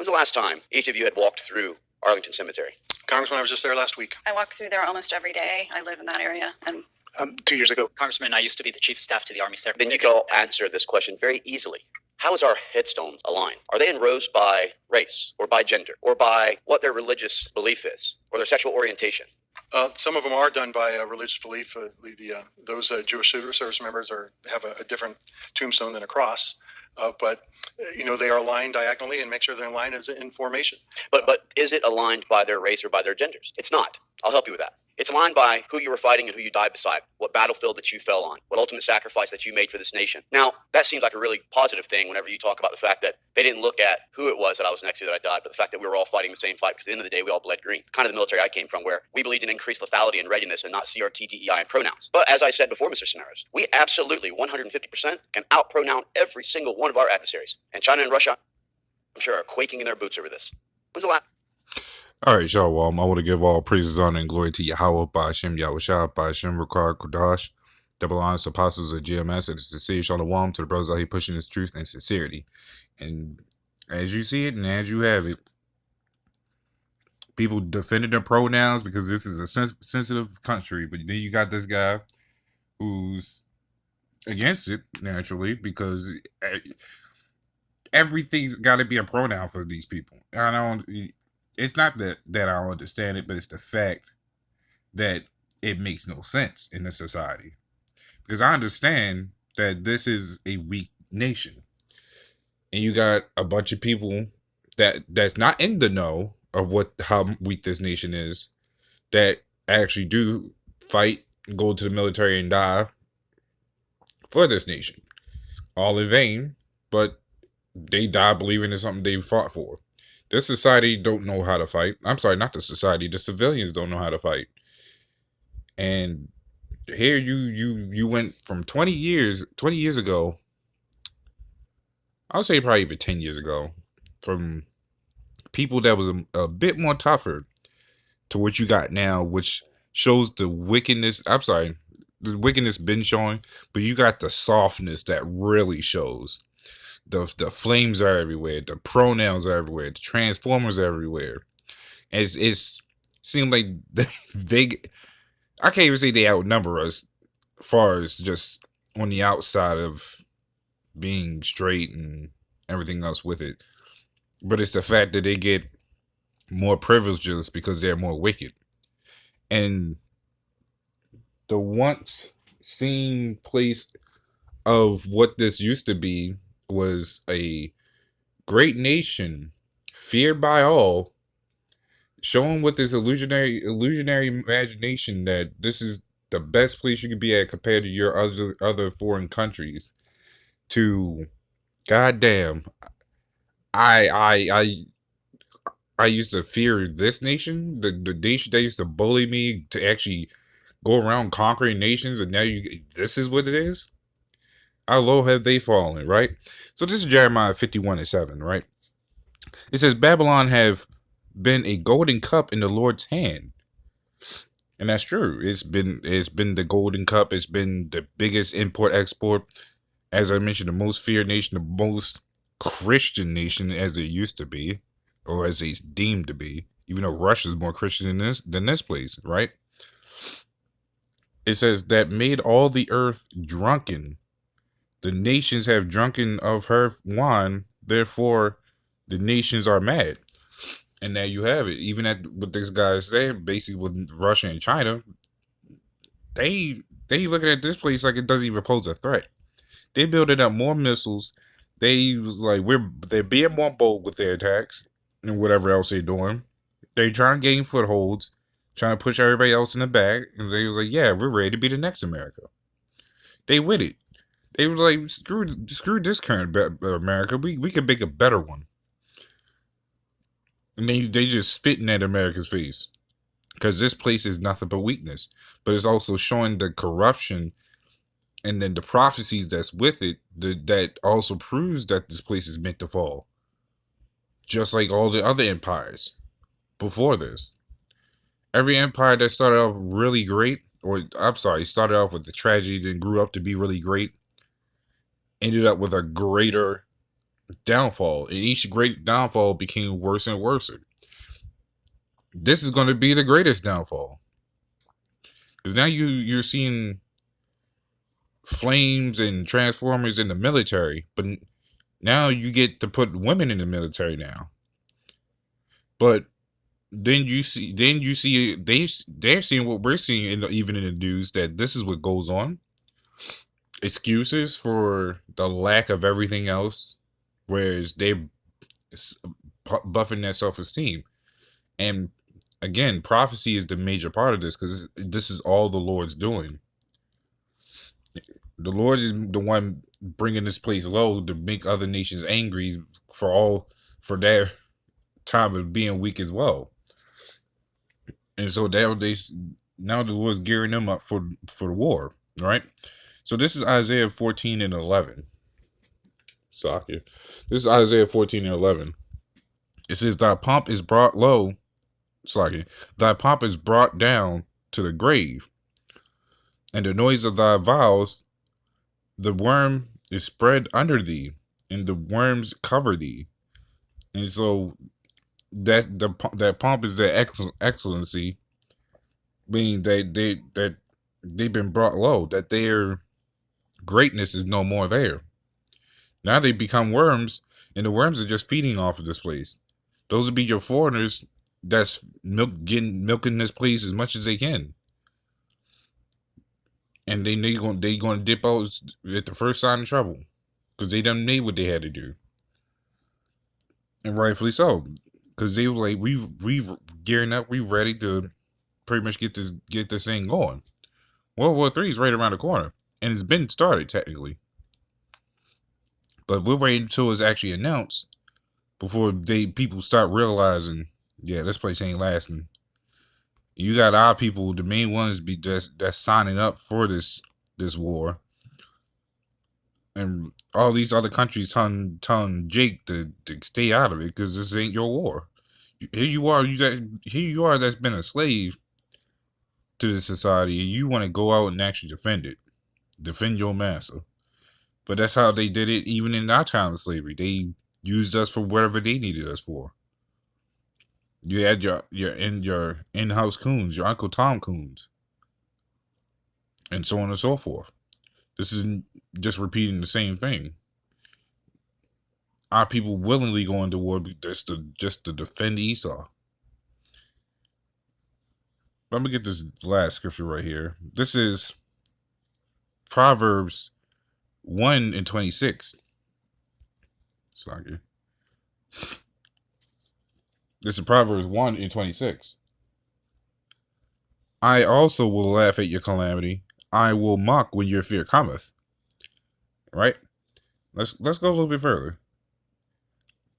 When's the last time each of you had walked through Arlington Cemetery? Congressman, I was just there last week. I walk through there almost every day. I live in that area. And 2 years ago. Congressman, I used to be the chief of staff to the Army Secretary. Then you can all answer this question very easily. How is our headstones aligned? Are they in rows by race or by gender or by what their religious belief is or their sexual orientation? Some of them are done by religious belief. Those Jewish service members have a different tombstone than a cross. But they are aligned diagonally, and make sure they're in line as in formation. But is it aligned by their race or by their genders? It's not. I'll help you with that. It's aligned by who you were fighting and who you died beside, what battlefield that you fell on, what ultimate sacrifice that you made for this nation. Now, that seems like a really positive thing whenever you talk about the fact that they didn't look at who it was that I was next to that I died, but the fact that we were all fighting the same fight, because at the end of the day, we all bled green. Kind of the military I came from, where we believed in increased lethality and readiness and not CRT, DEI, and pronouns. But as I said before, Mr. Cineros, we absolutely 150% can out-pronoun every single one of our adversaries. And China and Russia, I'm sure, are quaking in their boots over this. When's the last? All right, Shalom. I want to give all praises, honor, and glory to YAHAWAHSHI'S, YAHAWAHSHI'S, Rukar, Kudash, double honest apostles of GMS, and sincere Shalom to the brothers out here pushing this truth and sincerity. And as you see it and as you have it, people defended their pronouns because this is a sensitive country. But then you got this guy who's against it, naturally, because everything's got to be a pronoun for these people. It's not that I don't understand it, but it's the fact that it makes no sense in this society. Because I understand that this is a weak nation. And you got a bunch of people that's not in the know of how weak this nation is, that actually do fight, go to the military and die for this nation. All in vain, but they die believing in something they fought for. This society don't know how to fight. I'm sorry, not the society. The civilians don't know how to fight. And here you went from 20 years ago. I'll say probably even 10 years ago, from people that was a bit more tougher to what you got now, which shows the wickedness. I'm sorry, the wickedness been showing, but you got the softness that really shows. The flames are everywhere. The pronouns are everywhere. The transformers are everywhere. It's seems like I can't even say they outnumber us as far as just on the outside of being straight and everything else with it. But it's the fact that they get more privileges because they're more wicked. And the once seen place of what this used to be was a great nation, feared by all, showing with this illusionary imagination that this is the best place you could be at compared to your other foreign countries. To goddamn, I used to fear this nation, the nation that used to bully me, to actually go around conquering nations, and now this is what it is. How low have they fallen, right? So this is Jeremiah 51:7, right? It says, Babylon have been a golden cup in the Lord's hand. And that's true. It's been the golden cup. It's been the biggest import-export. As I mentioned, the most feared nation, the most Christian nation as it used to be, or as it's deemed to be, even though Russia is more Christian than this place, right? It says that made all the earth drunken. The nations have drunken of her wine, therefore the nations are mad. And there you have it. Even at what this guy is saying, basically with Russia and China, they looking at this place like it doesn't even pose a threat. They building up more missiles. They was like they're being more bold with their attacks and whatever else they're doing. They trying to gain footholds, trying to push everybody else in the back. And they was like, yeah, we're ready to be the next America. They with it. They was like, screw this current America. We can make a better one. And they just spitting at America's face. Because this place is nothing but weakness. But it's also showing the corruption and then the prophecies that's with it that also proves that this place is meant to fall. Just like all the other empires before this. Every empire that started off really great, started off with the tragedy, then grew up to be really great, ended up with a greater downfall, and each great downfall became worse and worse. This is going to be the greatest downfall, because now you're seeing flames and transformers in the military, but now you get to put women in the military now. But then you see they're seeing what we're seeing even in the news, that this is what goes on. Excuses for the lack of everything else, whereas they're buffing their self-esteem. And again, prophecy is the major part of this, because this is all the Lord's doing. The Lord is the one bringing this place low to make other nations angry for their time of being weak as well. And so now the Lord's gearing them up for the war, right? So this is Isaiah 14 and 11. This is Isaiah 14 and 11. It says, "Thy pomp is brought low." Thy pomp is brought down to the grave, and the noise of thy vows, the worm is spread under thee, and the worms cover thee. And so that pomp is their excellency, meaning that they've been brought low, that their greatness is no more there. Now they become worms, and the worms are just feeding off of this place. Those would be your foreigners that's milking this place as much as they can. And then they going to dip out at the first sign of trouble, because they done made what they had to do. And rightfully so, because they were like, we gearing up, we ready to pretty much get this thing going. World War III is right around the corner, and it's been started technically, but we're waiting until it's actually announced before people start realizing, yeah, this place ain't lasting. You got our people, the main ones, that's signing up for this war, and all these other countries telling Jake to stay out of it, because this ain't your war. Here you are that's been a slave to the society, and you want to go out and actually defend your master. But that's how they did it even in our time of slavery. They used us for whatever they needed us for. You had your in-house coons, your Uncle Tom coons, and so on and so forth. This isn't just repeating the same thing. Our people willingly going to war just to defend Esau. Let me get this last scripture right here. This is Proverbs 1 and 26. Sorry. This is Proverbs 1 and 26. "I also will laugh at your calamity. I will mock when your fear cometh." Right? Let's go a little bit further.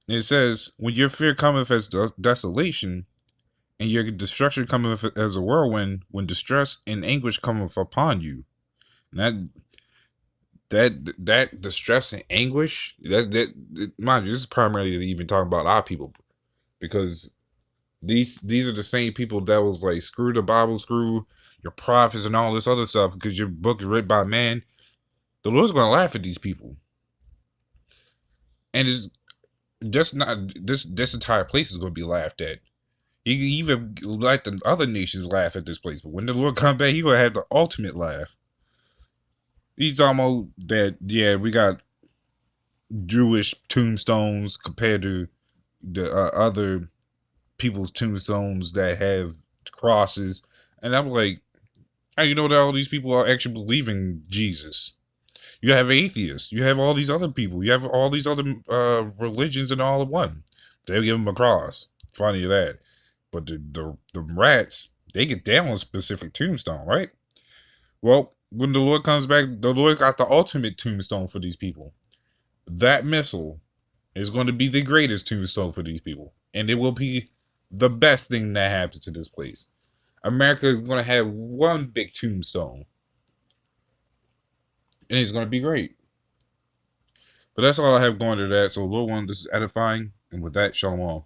It says, "When your fear cometh as desolation, and your destruction cometh as a whirlwind, when distress and anguish cometh upon you." And that distress and anguish, mind you, this is primarily even talking about our people, because these are the same people that was like, screw the Bible, screw your prophets and all this other stuff, because your book is written by man. The Lord's gonna laugh at these people, and it's just not this entire place is gonna be laughed at. He even like the other nations laugh at this place, but when the Lord come back, he gonna have the ultimate laugh. He's talking about that, yeah, we got Jewish tombstones compared to the other people's tombstones that have crosses, and I'm like, how you know that all these people are actually believing Jesus? You have atheists, you have all these other people, you have all these other religions and all in one. They'll give them a cross. Funny that. But the rats, they get down on a specific tombstone, right? Well, when the Lord comes back, the Lord got the ultimate tombstone for these people. That missile is going to be the greatest tombstone for these people, and it will be the best thing that happens to this place. America is going to have one big tombstone, and it's going to be great. But that's all I have going to that. So, Lord, one, this is edifying, and with that, shalom.